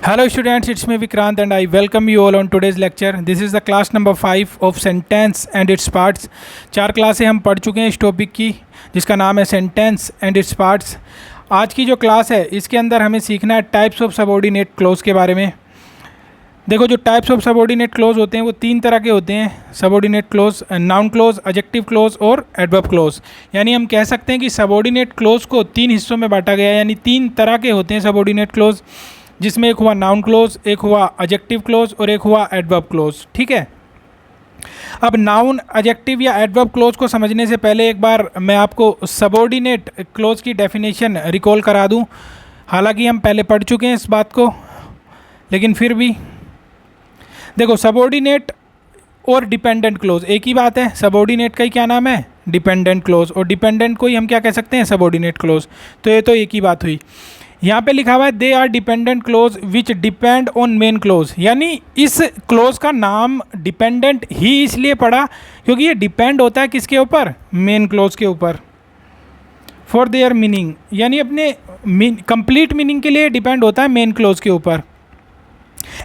Hello students, it's me Vikrant and I welcome you all on today's lecture. This is the class number 5 of sentence and its parts. 4 क्लासें हम पढ़ चुके हैं इस topic की जिसका नाम है सेंटेंस एंड इट्स पार्ट्स. आज की जो क्लास है इसके अंदर हमें सीखना है टाइप्स ऑफ सबऑर्डिनेट क्लोज के बारे में. देखो, जो टाइप्स ऑफ सबऑर्डिनेट क्लोज होते हैं वो 3 तरह के होते हैं. Subordinate close, noun close, adjective close और एडवर्ब क्लोज. यानी हम कह सकते हैं कि सबऑर्डिनेट क्लोज को 3 हिस्सों में बांटा गया है. यानी 3 तरह के होते हैं सबऑर्डिनेट क्लोज, जिसमें एक हुआ नाउन क्लोज, एक हुआ एडजेक्टिव क्लोज और एक हुआ एडवर्ब क्लोज. ठीक है. अब नाउन, एडजेक्टिव या एडवर्ब क्लोज को समझने से पहले एक बार मैं आपको सबऑर्डिनेट क्लोज की डेफिनेशन रिकॉल करा दूं. हालांकि हम पहले पढ़ चुके हैं इस बात को, लेकिन फिर भी देखो, सबऑर्डिनेट और डिपेंडेंट क्लोज एक ही बात है. सबऑर्डिनेट का ही क्या नाम है? Dependent clause. और डिपेंडेंट को ही हम क्या कह सकते हैं? Subordinate close. तो ये तो एक ही बात हुई. यहाँ पे लिखा हुआ है they are dependent clause which depend on main clause. यानी इस क्लोज का नाम डिपेंडेंट ही इसलिए पड़ा क्योंकि ये डिपेंड होता है किसके ऊपर? मेन क्लोज के ऊपर. फॉर देयर मीनिंग, यानी अपने कंप्लीट मीनिंग के लिए डिपेंड होता है मेन क्लोज के ऊपर.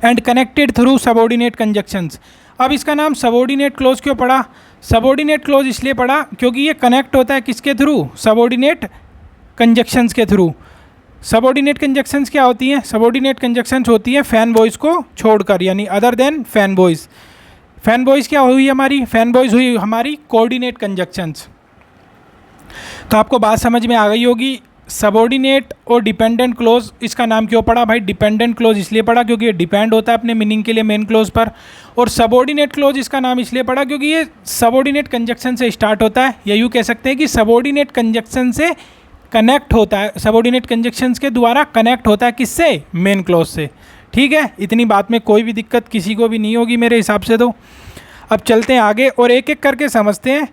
And connected through subordinate conjunctions. अब इसका नाम सबऑर्डिनेट क्लोज क्यों पड़ा? सबऑर्डिनेट क्लोज इसलिए पड़ा क्योंकि ये कनेक्ट होता है किसके थ्रू? सबऑर्डिनेट कंजक्शंस के थ्रू. सबऑर्डिनेट कंजक्शंस क्या होती हैं? सबऑर्डिनेट कंजक्शंस होती हैं फैन बॉयज़ को छोड़कर, यानी other than fan boys. Fan boys क्या हुई हमारी? फैन बॉयज़ हुई हमारी कोऑर्डिनेट कंजक्शंस. तो आपको बात समझ में आ गई होगी. सबऑर्डिनेट और डिपेंडेंट क्लोज इसका नाम क्यों पड़ा भाई? डिपेंडेंट क्लोज इसलिए पड़ा क्योंकि ये डिपेंड होता है अपने मीनिंग के लिए मेन क्लोज पर. और सबऑर्डिनेट क्लोज इसका नाम इसलिए पड़ा क्योंकि ये सबऑर्डिनेट कंजक्शन से स्टार्ट होता है, या यूँ कह सकते हैं कि सबऑर्डिनेट कंजक्शन से कनेक्ट होता है. सबऑर्डिनेट कंजक्शंस के द्वारा कनेक्ट होता है किससे? मेन क्लोज से. ठीक है, इतनी बात में कोई भी दिक्कत किसी को भी नहीं होगी मेरे हिसाब से. तो अब चलते हैं आगे और एक एक करके समझते हैं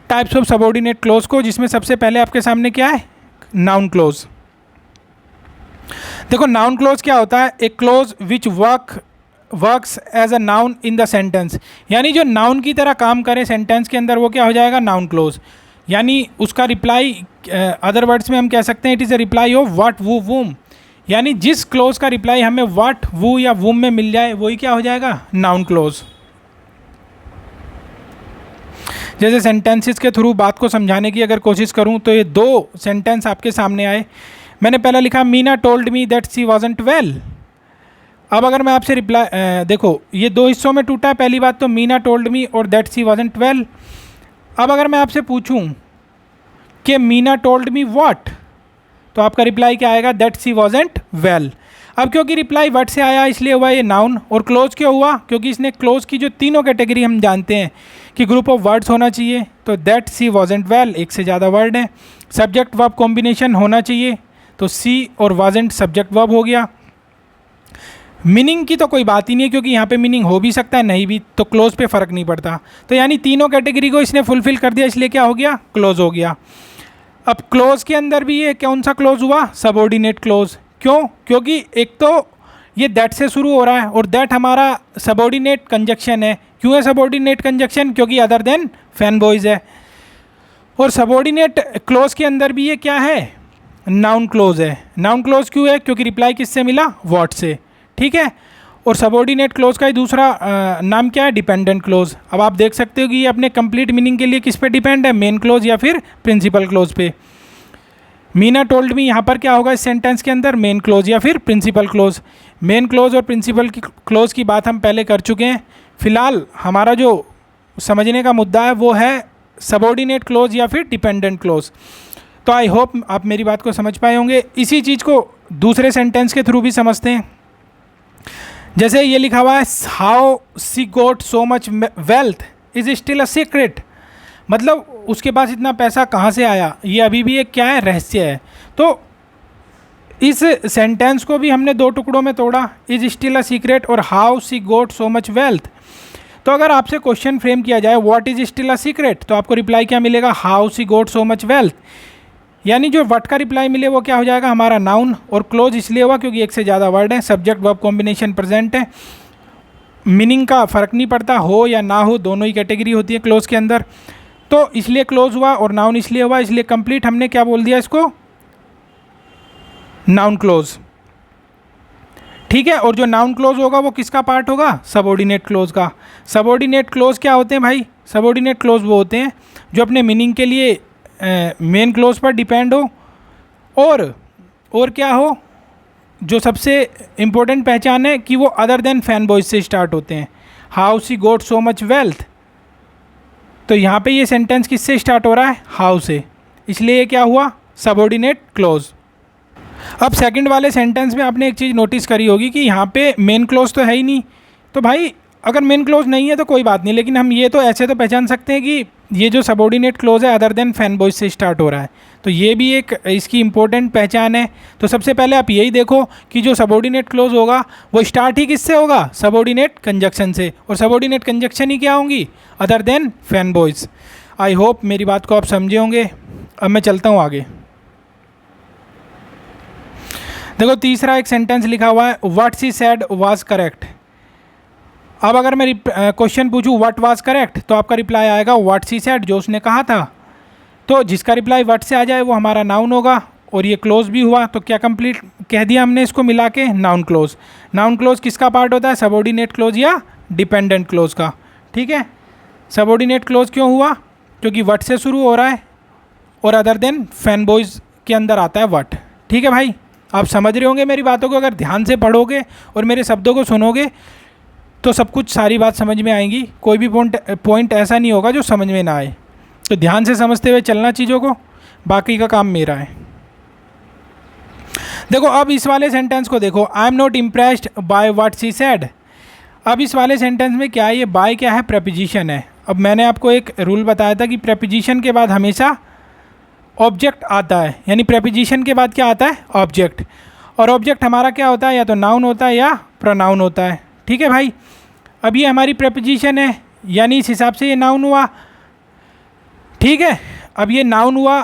टाइप्स ऑफ सबऑर्डिनेट क्लोज को, जिसमें सबसे पहले आपके सामने क्या है? Noun clause. देखो, नाउन क्लोज क्या होता है? एक clause which works as a noun in the sentence. यानी जो नाउन की तरह काम करे सेंटेंस के अंदर, वो क्या हो जाएगा? Noun close. यानी उसका रिप्लाई, अदर वर्ड्स में हम कह सकते हैं it is a reply of what, who, whom. यानी जिस क्लोज का रिप्लाई हमें व्हाट, वू या वूम में मिल जाए वही क्या हो जाएगा? Noun close. जैसे सेंटेंसेस के थ्रू बात को समझाने की अगर कोशिश करूं तो ये 2 सेंटेंस आपके सामने आए. मैंने पहला लिखा Meena told me that she wasn't well. अब अगर मैं आपसे रिप्लाई, देखो ये 2 हिस्सों में टूटा है. पहली बात तो मीना टोल्ड मी और दैट शी वाजंट वेल. अब अगर मैं आपसे पूछूं कि मीना टोल्ड मी व्हाट, तो आपका रिप्लाई क्या आएगा? That she wasn't well. अब क्योंकि रिप्लाई वर्ड से आया इसलिए हुआ ये नाउन. और क्लोज क्यों हुआ? क्योंकि इसने क्लोज की जो तीनों कैटेगरी हम जानते हैं कि ग्रुप ऑफ वर्ड्स होना चाहिए. तो दैट सी वाजंट वेल, एक से ज़्यादा वर्ड है. सब्जेक्ट वर्ब कॉम्बिनेशन होना चाहिए, तो सी और वाजंट सब्जेक्ट वर्ब हो गया. मीनिंग की तो कोई बात ही नहीं है क्योंकि यहाँ पे मीनिंग हो भी सकता है, नहीं भी, तो क्लोज पे फ़र्क नहीं पड़ता. तो यानी तीनों कैटेगरी को इसने फुलफिल कर दिया, इसलिए क्या हो गया? क्लोज हो गया. अब क्लोज के अंदर भी ये कौन सा क्लोज हुआ? Subordinate close. क्यों? क्योंकि एक तो ये दैट से शुरू हो रहा है और दैट हमारा सबऑर्डिनेट कंजक्शन है. क्यों है सबऑर्डिनेट कंजक्शन? क्योंकि अदर देन फैन बॉयज़ है. और सबऑर्डिनेट क्लोज के अंदर भी ये क्या है? नाउन क्लोज है. नाउन क्लोज क्यों है? क्योंकि रिप्लाई किससे मिला? व्हाट से. ठीक है. और सबऑर्डिनेट क्लोज का ही दूसरा नाम क्या है? Dependent clause. अब आप देख सकते हो कि ये अपने कंप्लीट मीनिंग के लिए किस पे डिपेंड है? मेन क्लोज या फिर प्रिंसिपल क्लोज पे. मीना टोल्ड मी यहाँ पर क्या होगा इस सेंटेंस के अंदर? मेन क्लोज या फिर प्रिंसिपल क्लोज. मेन क्लोज और प्रिंसिपल की क्लोज की बात हम पहले कर चुके हैं. फिलहाल हमारा जो समझने का मुद्दा है वो है सबऑर्डिनेट क्लोज या फिर डिपेंडेंट क्लोज. तो आई होप आप मेरी बात को समझ पाए होंगे. इसी चीज़ को दूसरे सेंटेंस के थ्रू भी समझते हैं. जैसे ये लिखा हुआ है how she got so much wealth is still a secret. मतलब उसके पास इतना पैसा कहाँ से आया, ये अभी भी एक क्या है? रहस्य है. तो इस सेंटेंस को भी हमने 2 टुकड़ों में तोड़ा, इज स्टिल अ सीक्रेट और how she got so much wealth. तो अगर आपसे क्वेश्चन फ्रेम किया जाए what is still a secret, तो आपको रिप्लाई क्या मिलेगा? How she got so much wealth. यानी जो व्हाट का रिप्लाई मिले वो क्या हो जाएगा? हमारा नाउन. और क्लोज इसलिए हुआ क्योंकि एक से ज़्यादा वर्ड है, सब्जेक्ट वर्ब कॉम्बिनेशन प्रेजेंट है. मीनिंग का फ़र्क नहीं पड़ता, हो या ना हो, दोनों ही कैटेगरी होती है क्लोज के अंदर. तो इसलिए क्लोज हुआ और नाउन इसलिए हुआ, इसलिए कंप्लीट हमने क्या बोल दिया इसको? Noun close. ठीक है, और जो नाउन क्लोज होगा वो किसका पार्ट होगा? सबऑर्डिनेट क्लोज का। सबऑर्डिनेट क्लोज क्या होते हैं भाई? सबऑर्डिनेट क्लोज वो होते हैं जो अपने मीनिंग के लिए मेन क्लोज पर डिपेंड हो, और क्या हो, जो सबसे इम्पोर्टेंट पहचान है कि वो अदर देन फैन बॉयज से स्टार्ट होते हैं। How she got so much wealth, तो यहाँ पे ये सेंटेंस किससे स्टार्ट हो रहा है? हाउ से, इसलिए ये क्या हुआ? Subordinate close. अब सेकंड वाले सेंटेंस में आपने एक चीज़ नोटिस करी होगी कि यहाँ पे मेन क्लोज तो है ही नहीं। तो भाई अगर मेन क्लोज नहीं है तो कोई बात नहीं, लेकिन हम ये तो ऐसे तो पहचान सकते हैं कि ये जो सबऑर्डिनेट क्लोज है अदर देन फैन बॉयज से स्टार्ट हो रहा है, तो ये भी एक इसकी इंपॉर्टेंट पहचान है। तो सबसे पहले आप यही देखो कि जो सबऑर्डिनेट क्लोज होगा वो स्टार्ट ही किससे होगा? सबऑर्डिनेट कंजक्शन से, और सबऑर्डिनेट कंजक्शन ही क्या होंगी? Other than fan boys. I hope मेरी बात को आप समझे होंगे। अब मैं चलता हूँ आगे। देखो तीसरा एक सेंटेंस लिखा हुआ है, what she said was correct. अब अगर मैं क्वेश्चन पूछूं व्हाट वाज करेक्ट, तो आपका रिप्लाई आएगा व्हाट शी सेड, जो उसने कहा था। तो जिसका रिप्लाई व्हाट से आ जाए वो हमारा नाउन होगा, और ये क्लोज भी हुआ, तो क्या कंप्लीट कह दिया हमने इसको मिला के? Noun close. नाउन क्लोज किसका पार्ट होता है? सबऑर्डिनेट क्लोज या डिपेंडेंट क्लोज का। ठीक है, सबऑर्डिनेट क्लोज क्यों हुआ? क्योंकि व्हाट से शुरू हो रहा है और अदर देन फैन बॉयज के अंदर आता है व्हाट। ठीक है भाई, आप समझ रहे होंगे मेरी बातों को। अगर ध्यान से पढ़ोगे और मेरे शब्दों को सुनोगे तो सब कुछ सारी बात समझ में आएंगी। कोई भी पॉइंट ऐसा नहीं होगा जो समझ में ना आए। तो ध्यान से समझते हुए चलना चीज़ों को, बाकी का काम मेरा है। देखो अब इस वाले सेंटेंस को देखो, I am not impressed by what she said. अब इस वाले सेंटेंस में क्या है? ये बाय क्या है? प्रेपोजिशन है। अब मैंने आपको एक रूल बताया था कि प्रेपोजिशन के बाद हमेशा ऑब्जेक्ट आता है, यानी प्रेपोजिशन के बाद क्या आता है? ऑब्जेक्ट। और ऑब्जेक्ट हमारा क्या होता है? या तो नाउन होता है या प्रोनाउन होता है। ठीक है भाई, अब ये हमारी प्रेपोजिशन है, यानी इस हिसाब से ये नाउन हुआ। ठीक है, अब ये नाउन हुआ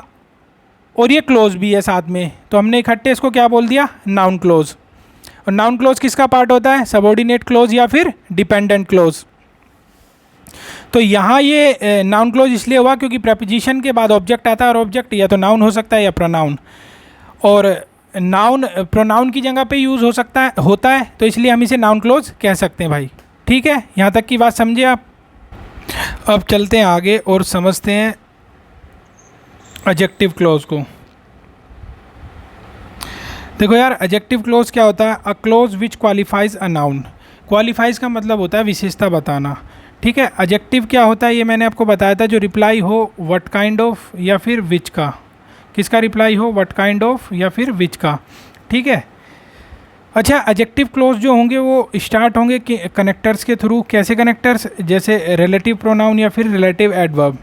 और ये क्लोज भी है साथ में, तो हमने इकट्ठे इसको क्या बोल दिया? Noun close. और नाउन क्लोज किसका पार्ट होता है? सबऑर्डिनेट क्लोज या फिर डिपेंडेंट क्लोज। तो यहाँ ये नाउन क्लोज इसलिए हुआ क्योंकि प्रेपोजिशन के बाद ऑब्जेक्ट आता है, और ऑब्जेक्ट या तो नाउन हो सकता है या प्रोनाउन, और नाउन प्रोनाउन की जगह पे यूज़ होता है, तो इसलिए हम इसे नाउन क्लोज कह सकते हैं भाई। ठीक है, यहाँ तक की बात समझे आप। अब चलते हैं आगे और समझते हैं एडजेक्टिव क्लोज को। देखो यार, एडजेक्टिव क्लोज क्या होता है? A close which qualifies a noun. Qualifies का मतलब होता है विशेषता बताना। ठीक है, एडजेक्टिव क्या होता है ये मैंने आपको बताया था, जो रिप्लाई हो व्हाट काइंड ऑफ या फिर विच का। किसका रिप्लाई हो? व्हाट काइंड ऑफ या फिर विच का। ठीक है, अच्छा एडजेक्टिव क्लोज जो होंगे वो स्टार्ट होंगे कि कनेक्टर्स के थ्रू। कैसे कनेक्टर्स? जैसे रिलेटिव प्रोनाउन या फिर रिलेटिव एडवर्ब।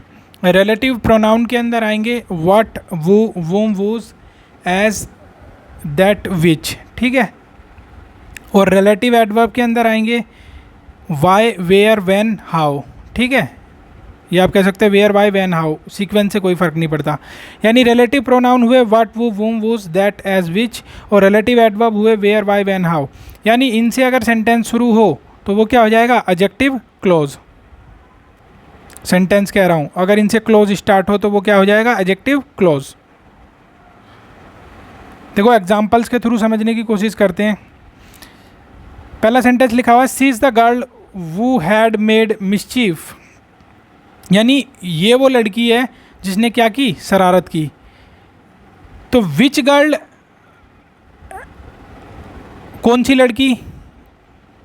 रिलेटिव प्रोनाउन के अंदर आएंगे व्हाट, वो, वूम, वूज, एज, दैट, विच। ठीक है, और रिलेटिव एडवर्ब के अंदर आएंगे वाई, वेयर, व्हेन, हाउ। ठीक है, ये आप कह सकते हैं where, why, when, how, sequence से कोई फ़र्क नहीं पड़ता। यानी रिलेटिव प्रोनाउन हुए व्हाट, वो, वूम, वूज, दैट, एज, विच, और रिलेटिव एडवर्ब हुए वेयर, वाई, व्हेन, हाउ। यानी इनसे अगर सेंटेंस शुरू हो तो वो क्या हो जाएगा? Adjective close. सेंटेंस कह रहा हूँ, अगर इनसे क्लोज स्टार्ट हो तो वो क्या हो जाएगा? Adjective close. देखो एग्जाम्पल्स के थ्रू समझने की कोशिश करते हैं। पहला सेंटेंस लिखा हुआ है, she is the girl who had made mischief. यानी ये वो लड़की है जिसने क्या की? शरारत की। तो विच गर्ल, कौन सी लड़की?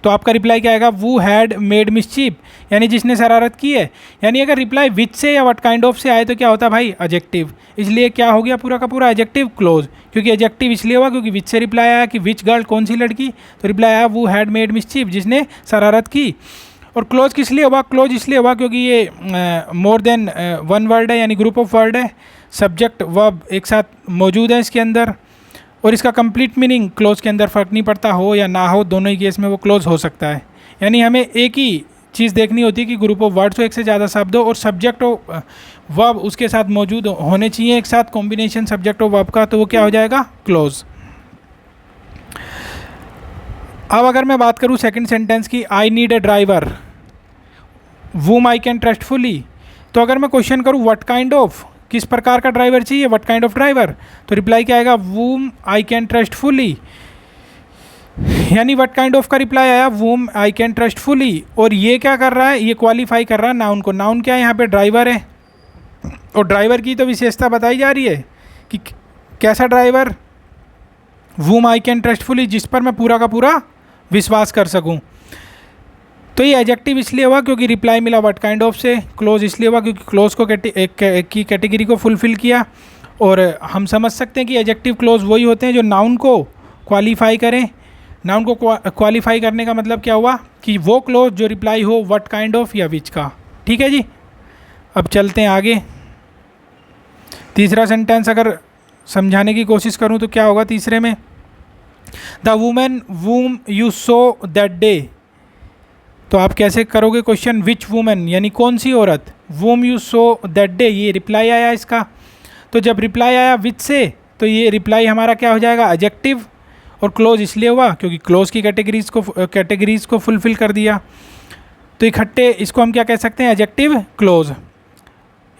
तो आपका रिप्लाई क्या आएगा? वू हैड मेड मिस्चीफ, यानी जिसने शरारत की है। यानी अगर रिप्लाई विच से या व्हाट काइंड ऑफ से आए तो क्या होता है भाई? एडजेक्टिव। इसलिए क्या हो गया पूरा का पूरा? Adjective close. क्योंकि एडजेक्टिव इसलिए हुआ क्योंकि विच से रिप्लाई आया कि विच गर्ल, कौन सी लड़की, तो रिप्लाई आया वू हैड मेड मिस्चीफ, जिसने शरारत की। और क्लोज किस लिए हुआ? क्लोज इसलिए हुआ क्योंकि ये मोर देन वन वर्ड है, यानी ग्रुप ऑफ वर्ड है, सब्जेक्ट वर्ब एक साथ मौजूद है इसके अंदर, और इसका कंप्लीट मीनिंग क्लोज के अंदर फ़र्क नहीं पड़ता, हो या ना हो, दोनों ही केस में वो क्लोज हो सकता है। यानी हमें एक ही चीज़ देखनी होती है कि ग्रुप ऑफ वर्ड्स हो, एक से ज़्यादा शब्द हो, और सब्जेक्ट हो वर्ब उसके साथ मौजूद होने चाहिए एक साथ, कॉम्बिनेशन सब्जेक्ट हो वर्ब का, तो वो क्या हो जाएगा? क्लोज। अब अगर मैं बात करूँ सेकंड सेंटेंस की, I need a driver whom I can trust fully. तो अगर मैं क्वेश्चन करूँ व्हाट काइंड ऑफ, किस प्रकार का ड्राइवर चाहिए? व्हाट काइंड ऑफ ड्राइवर, तो रिप्लाई क्या आएगा? वूम आई कैन ट्रस्ट फुली। यानी व्हाट काइंड ऑफ का रिप्लाई आया, वूम आई कैन ट्रस्ट फुली। और ये क्या कर रहा है, ये क्वालिफाई कर रहा है नाउन को। नाउन क्या है यहाँ पे, ड्राइवर है, और ड्राइवर की तो विशेषता बताई जा रही है कि कैसा driver, whom I can trust fully, जिस पर मैं पूरा का पूरा विश्वास कर सकूँ। तो ये एडजेक्टिव इसलिए हुआ क्योंकि रिप्लाई मिला व्हाट काइंड ऑफ से। क्लोज इसलिए हुआ क्योंकि क्लोज को की कैटेगरी को फुलफिल किया। और हम समझ सकते हैं कि एडजेक्टिव क्लोज वही होते हैं जो नाउन को क्वालिफाई करें। नाउन को क्वालिफाई करने का मतलब क्या हुआ कि वो क्लोज जो रिप्लाई हो व्हाट काइंड ऑफ या विच का। ठीक है जी, अब चलते हैं आगे। तीसरा सेंटेंस अगर समझाने की कोशिश करूं तो क्या होगा तीसरे में, the women whom you saw that day. तो आप कैसे करोगे क्वेश्चन, विच वुमेन यानी कौन सी औरत, वूम यू सो दैट डे, ये रिप्लाई आया इसका। तो जब रिप्लाई आया विच से, तो ये रिप्लाई हमारा क्या हो जाएगा, एडजेक्टिव। और क्लोज इसलिए हुआ क्योंकि क्लोज की कैटेगरीज को फुलफिल कर दिया। तो इकट्ठे इसको हम क्या कह सकते हैं, एडजेक्टिव क्लोज।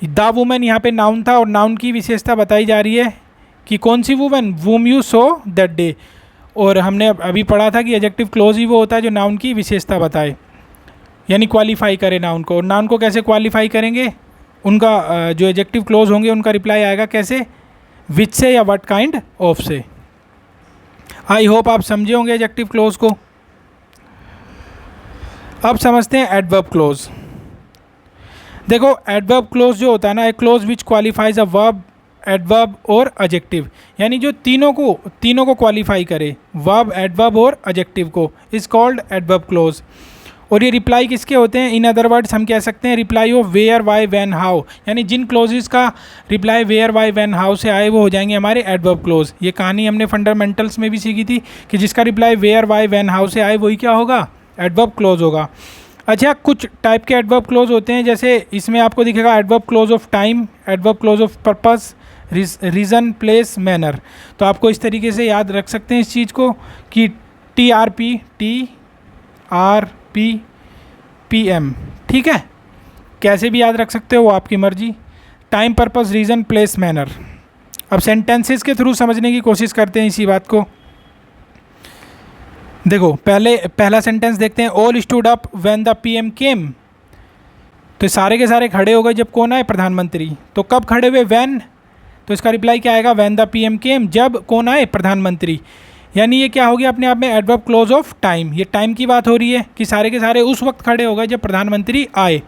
द वुमेन यहाँ पे नाउन था और नाउन की विशेषता बताई जा रही है कि कौन सी women, whom you saw that day. और हमने अभी पढ़ा था कि एडजेक्टिव क्लोज ही वो होता है जो नाउन की विशेषता बताए, यानी क्वालिफाई करे नाउन को। और नाउन को कैसे क्वालिफाई करेंगे, उनका जो एडजेक्टिव क्लोज होंगे उनका रिप्लाई आएगा कैसे, विच से या व्हाट काइंड ऑफ से। आई होप आप समझे होंगे एडजेक्टिव क्लोज को। अब समझते हैं एडवर्ब क्लोज। देखो एडवर्ब क्लोज जो होता है ना, a clause which qualifies a verb, adverb और एडजेक्टिव, यानी जो तीनों को क्वालिफाई करे, वर्ब, एडवर्ब और एडजेक्टिव को, इज कॉल्ड एडवर्ब क्लोज। और ये रिप्लाई किसके होते हैं, इन अदर वर्ड्स हम कह सकते हैं reply of where, why, when, how. यानी जिन क्लोजेस का reply where, why, when, how से आए वो हो जाएंगे हमारे एडवर्ब क्लोज। ये कहानी हमने फंडामेंटल्स में भी सीखी थी कि जिसका reply where, why, when, how से आए वही क्या होगा, एडवर्ब क्लोज होगा। अच्छा, कुछ टाइप के एडवर्ब क्लोज होते हैं, जैसे इसमें आपको दिखेगा adverb clause of time, adverb clause of purpose, reason, place, manner. तो आपको इस तरीके से याद रख सकते हैं इस चीज़ को कि TRPPM, ठीक है, कैसे भी याद रख सकते हो वो आपकी मर्जी। Time, purpose, reason, place, manner. अब सेंटेंसेस के थ्रू समझने की कोशिश करते हैं इसी बात को। देखो पहला सेंटेंस देखते हैं, all stood up when the PM केम। तो सारे के सारे खड़े हो गए जब कौन आए, प्रधानमंत्री। तो कब खड़े हुए, व्हेन, तो इसका रिप्लाई क्या आएगा, व्हेन द PM केम, जब कौन आए, प्रधानमंत्री। यानी ये क्या हो गया अपने आप में एडवर्ब क्लोज ऑफ टाइम। ये टाइम की बात हो रही है कि सारे के सारे उस वक्त खड़े हो गए जब प्रधानमंत्री आए।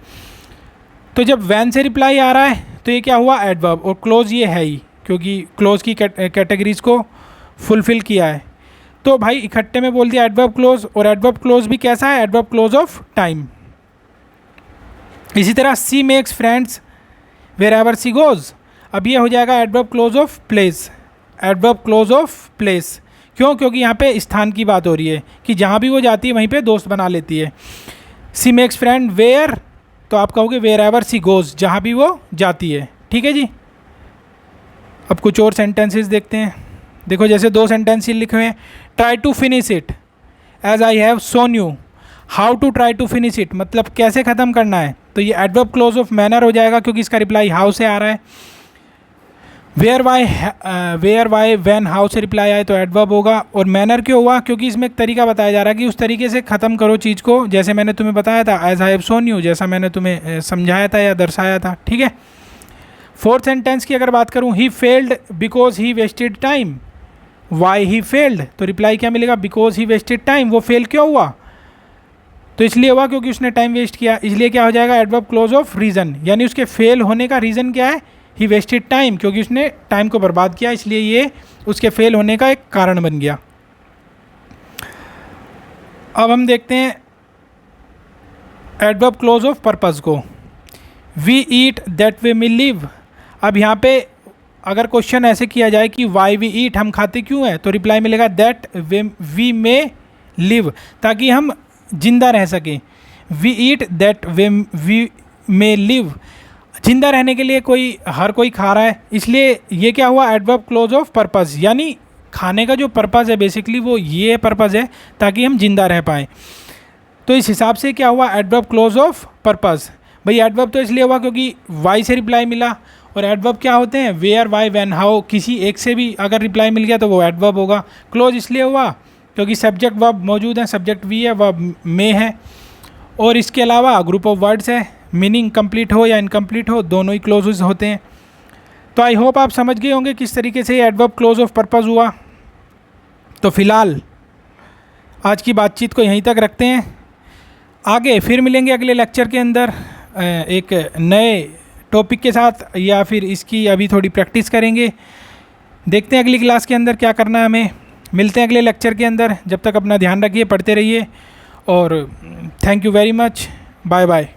तो जब व्हेन से रिप्लाई आ रहा है तो ये क्या हुआ, एडवर्ब, और क्लोज ये है ही क्योंकि क्लोज की कैटेगरीज को फुलफिल किया है। तो भाई इकट्ठे में बोल दिया एडवर्ब क्लोज, और एडवर्ब क्लोज भी कैसा है, एडवर्ब क्लोज ऑफ टाइम। इसी तरह she makes friends wherever she goes, अब ये हो जाएगा adverb clause of place, adverb clause of place. क्यों, क्योंकि यहाँ पे स्थान की बात हो रही है कि जहाँ भी वो जाती है वहीं पे दोस्त बना लेती है। सी मेक्स फ्रेंड वेयर, तो आप कहोगे वेयर एवर सी गोज, जहाँ भी वो जाती है। ठीक है जी। अब कुछ और सेंटेंसेस देखते हैं। देखो जैसे दो सेंटेंस लिखे हुए हैं, try to finish it as I have shown you. How to try to finish it, मतलब कैसे ख़त्म करना है, तो ये एडवर्ब क्लोज ऑफ मैनर हो जाएगा क्योंकि इसका रिप्लाई हाउ से आ रहा है। वेयर वाई व्हेन हाउ से रिप्लाई आए तो एडवर्ब होगा। और मैनर क्यों हुआ, क्योंकि इसमें एक तरीका बताया जा रहा है कि उस तरीके से ख़त्म करो चीज़ को जैसे मैंने तुम्हें बताया था, as I have shown you, जैसा मैंने तुम्हें समझाया था या दर्शाया था। ठीक है। फोर्थ सेंटेंस की अगर बात करूँ, he failed because he wasted time. Why he failed, तो रिप्लाई क्या मिलेगा, बिकॉज ही वेस्टेड टाइम। वो फेल क्यों हुआ, तो इसलिए हुआ क्योंकि उसने टाइम वेस्ट किया, इसलिए क्या हो जाएगा एडवर्ब क्लोज ऑफ रीज़न। यानी उसके फेल होने का रीज़न क्या है, ही वेस्टेड टाइम, क्योंकि उसने टाइम को बर्बाद किया, इसलिए ये उसके फेल होने का एक कारण बन गया। अब हम देखते हैं एडवर्ब क्लोज ऑफ पर्पस को। We eat that we may live. अब यहाँ पे अगर क्वेश्चन ऐसे किया जाए कि वाई वी ईट, हम खाते क्यों हैं, तो रिप्लाई मिलेगा दैट वी मे लिव, ताकि हम जिंदा रह सकें। We eat that we may live, जिंदा रहने के लिए हर कोई खा रहा है, इसलिए ये क्या हुआ एडवर्ब क्लोज ऑफ पर्पस। यानी खाने का जो पर्पस है बेसिकली वो ये पर्पस है ताकि हम जिंदा रह पाएँ। तो इस हिसाब से क्या हुआ एडवर्ब क्लोज ऑफ पर्पस। भाई एडवर्ब तो इसलिए हुआ क्योंकि वाई से रिप्लाई मिला, और एडवर्ब क्या होते हैं, वेयर, वाई, व्हेन, हाउ, किसी एक से भी अगर रिप्लाई मिल गया तो वो एडवर्ब होगा। क्लोज इसलिए हुआ क्योंकि सब्जेक्ट वर्ब मौजूद है, सब्जेक्ट वी है, वर्ब मे है, और इसके अलावा ग्रुप ऑफ वर्ड्स है, मीनिंग कंप्लीट हो या इनकम्प्लीट हो दोनों ही क्लोजेस होते हैं। तो आई होप आप समझ गए होंगे किस तरीके से एडवर्ब क्लोज ऑफ पर्पस हुआ। तो फ़िलहाल आज की बातचीत को यहीं तक रखते हैं, आगे फिर मिलेंगे अगले लेक्चर के अंदर एक नए टॉपिक के साथ, या फिर इसकी अभी थोड़ी प्रैक्टिस करेंगे, देखते हैं अगली क्लास के अंदर क्या करना है हमें। मिलते हैं अगले लेक्चर के अंदर, जब तक अपना ध्यान रखिए, पढ़ते रहिए, और thank you very much, bye bye.